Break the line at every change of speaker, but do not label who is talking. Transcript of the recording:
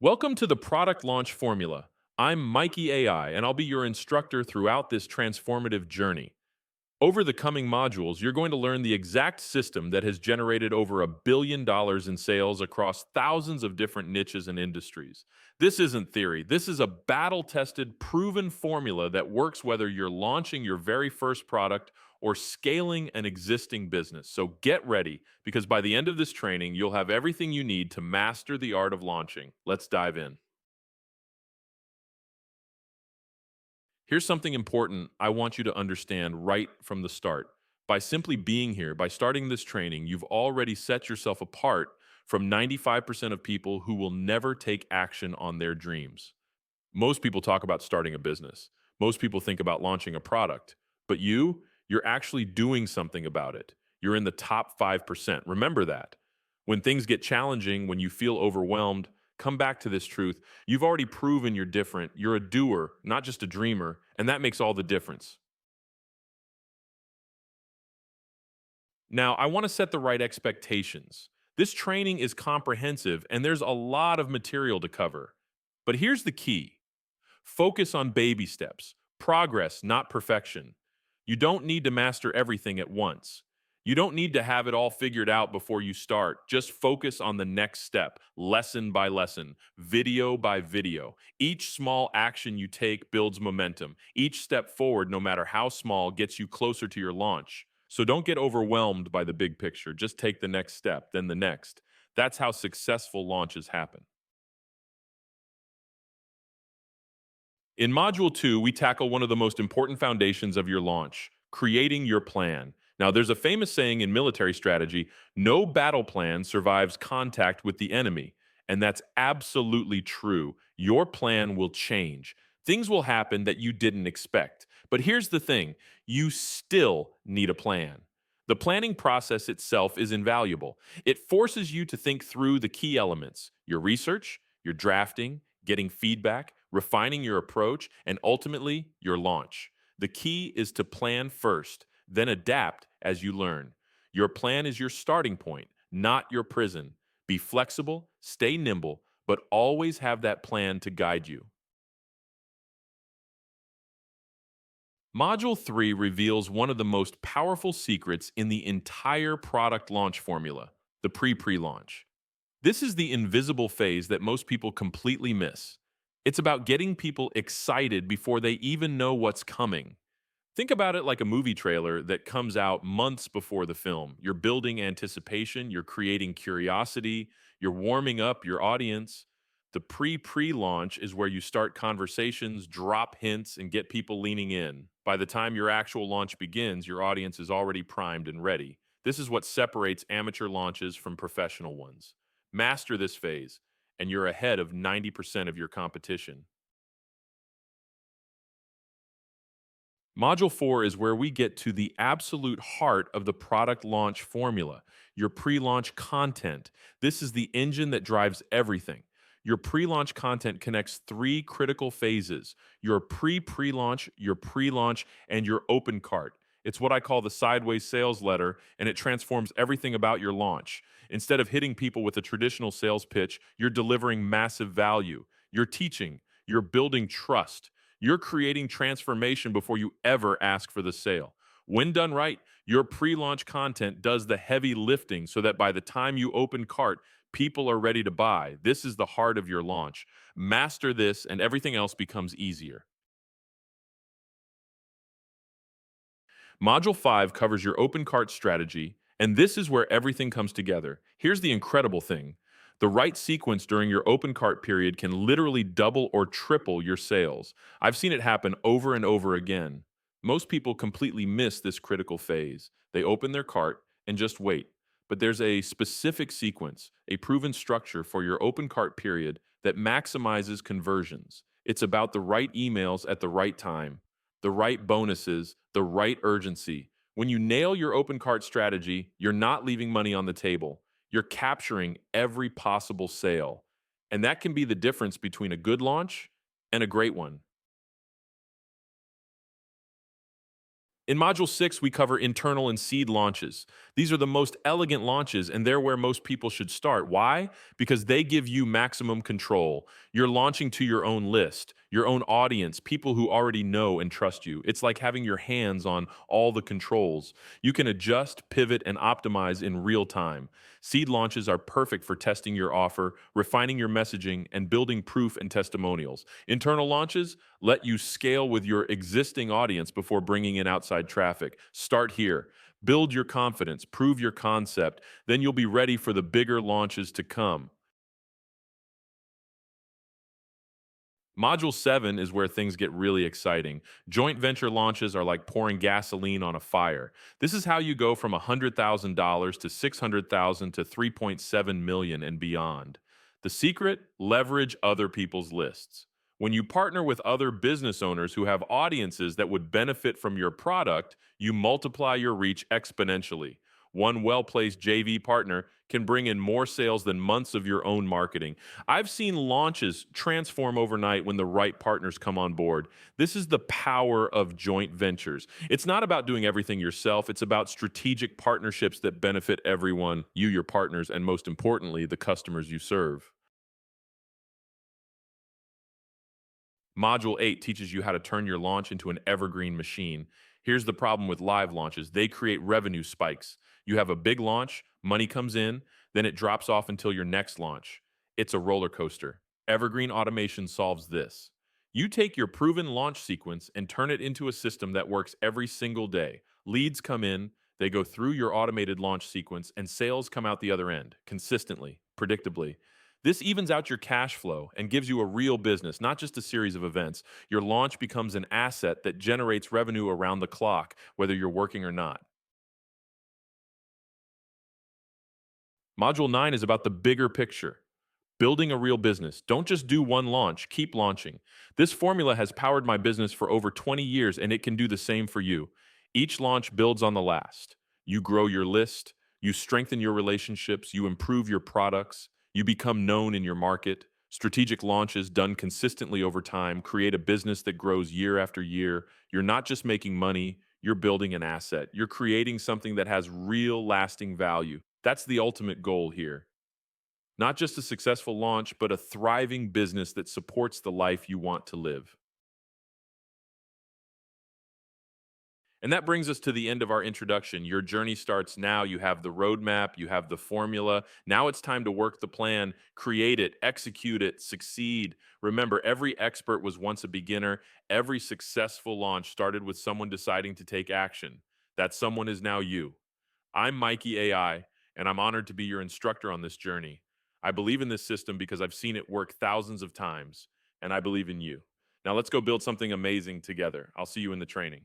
Welcome to the Product Launch Formula. I'm Mikey AI, and I'll be your instructor throughout this transformative journey. Over the coming modules, you're going to learn the exact system that has generated over $1 billion in sales across thousands of different niches and industries. This isn't theory. This is a battle tested, proven formula that works whether you're launching your very first product or scaling an existing business. So get ready, because by the end of this training, you'll have everything you need to master the art of launching. Let's dive in. Here's something important I want you to understand right from the start. By simply being here, by starting this training, you've already set yourself apart from 95% of people who will never take action on their dreams. Most people talk about starting a business. Most people think about launching a product. But you're actually doing something about it. You're in the top 5%. Remember that. When things get challenging, when you feel overwhelmed, come back to this truth. You've already proven you're different. You're a doer, not just a dreamer, and that makes all the difference. Now, I want to set the right expectations. This training is comprehensive and there's a lot of material to cover. But here's the key: focus on baby steps, progress, not perfection. You don't need to master everything at once. You don't need to have it all figured out before you start. Just focus on the next step, lesson by lesson, video by video. Each small action you take builds momentum. Each step forward, no matter how small, gets you closer to your launch. So don't get overwhelmed by the big picture. Just take the next step, then the next. That's how successful launches happen. In Module 2, we tackle one of the most important foundations of your launch: creating your plan. Now, there's a famous saying in military strategy: no battle plan survives contact with the enemy. And that's absolutely true. Your plan will change. Things will happen that you didn't expect. But here's the thing: you still need a plan. The planning process itself is invaluable. It forces you to think through the key elements: your research, your drafting, getting feedback, refining your approach, and ultimately your launch. The key is to plan first, then adapt as you learn. Your plan is your starting point, not your prison. Be flexible, stay nimble, but always have that plan to guide you. Module 3 reveals one of the most powerful secrets in the entire product launch formula: the pre launch. This is the invisible phase that most people completely miss. It's about getting people excited before they even know what's coming. Think about it like a movie trailer that comes out months before the film. You're building anticipation, you're creating curiosity, you're warming up your audience. The pre launch is where you start conversations, drop hints, and get people leaning in. By the time your actual launch begins, your audience is already primed and ready. This is what separates amateur launches from professional ones. Master this phase, and you're ahead of 90% of your competition. Module 4 is where we get to the absolute heart of the product launch formula: your pre launch content. This is the engine that drives everything. Your pre launch content connects three critical phases: your pre launch, your pre launch, and your open cart. It's what I call the sideways sales letter, and it transforms everything about your launch. Instead of hitting people with a traditional sales pitch, you're delivering massive value. You're teaching, you're building trust, you're creating transformation before you ever ask for the sale. When done right, your pre launch content does the heavy lifting so that by the time you open cart, people are ready to buy. This is the heart of your launch. Master this, and everything else becomes easier. Module 5 covers your open cart strategy, and this is where everything comes together. Here's the incredible thing: the right sequence during your open cart period can literally double or triple your sales. I've seen it happen over and over again. Most people completely miss this critical phase. They open their cart and just wait. But there's a specific sequence, a proven structure for your open cart period that maximizes conversions. It's about the right emails at the right time, the right bonuses, the right urgency. When you nail your open cart strategy, you're not leaving money on the table. You're capturing every possible sale. And that can be the difference between a good launch and a great one. In Module 6, we cover internal and seed launches. These are the most elegant launches, and they're where most people should start. Why? Because they give you maximum control. You're launching to your own list, your own audience, people who already know and trust you. It's like having your hands on all the controls. You can adjust, pivot, and optimize in real time. Seed launches are perfect for testing your offer, refining your messaging, and building proof and testimonials. Internal launches let you scale with your existing audience before bringing in outside traffic. Start here. Build your confidence, prove your concept, then you'll be ready for the bigger launches to come. Module 7 is where things get really exciting. Joint venture launches are like pouring gasoline on a fire. This is how you go from $100,000 to 600,000 to 3.7 million and beyond. The secret? Leverage other people's lists. When you partner with other business owners who have audiences that would benefit from your product, you multiply your reach exponentially. One well placed JV partner can bring in more sales than months of your own marketing. I've seen launches transform overnight when the right partners come on board. This is the power of joint ventures. It's not about doing everything yourself, it's about strategic partnerships that benefit everyone, you, your partners, and most importantly, the customers you serve. Module 8 teaches you how to turn your launch into an evergreen machine. Here's the problem with live launches: they create revenue spikes. You have a big launch, money comes in, then it drops off until your next launch. It's a roller coaster. Evergreen automation solves this. You take your proven launch sequence and turn it into a system that works every single day. Leads come in, they go through your automated launch sequence, and sales come out the other end consistently, predictably. This evens out your cash flow and gives you a real business, not just a series of events. Your launch becomes an asset that generates revenue around the clock, whether you're working or not. Module 9 is about the bigger picture. Building a real business. Don't just do one launch, keep launching. This formula has powered my business for over 20 years, and it can do the same for you. Each launch builds on the last. You grow your list, you strengthen your relationships, you improve your products, you become known in your market. Strategic launches done consistently over time create a business that grows year after year. You're not just making money, you're building an asset. You're creating something that has real lasting value. That's the ultimate goal here. Not just a successful launch, but a thriving business that supports the life you want to live. And that brings us to the end of our introduction. Your journey starts now. You have the roadmap, you have the formula. Now it's time to work the plan, create it, execute it, succeed. Remember, every expert was once a beginner. Every successful launch started with someone deciding to take action. That someone is now you. I'm Mikey AI, and I'm honored to be your instructor on this journey. I believe in this system because I've seen it work thousands of times, and I believe in you. Now let's go build something amazing together. I'll see you in the training.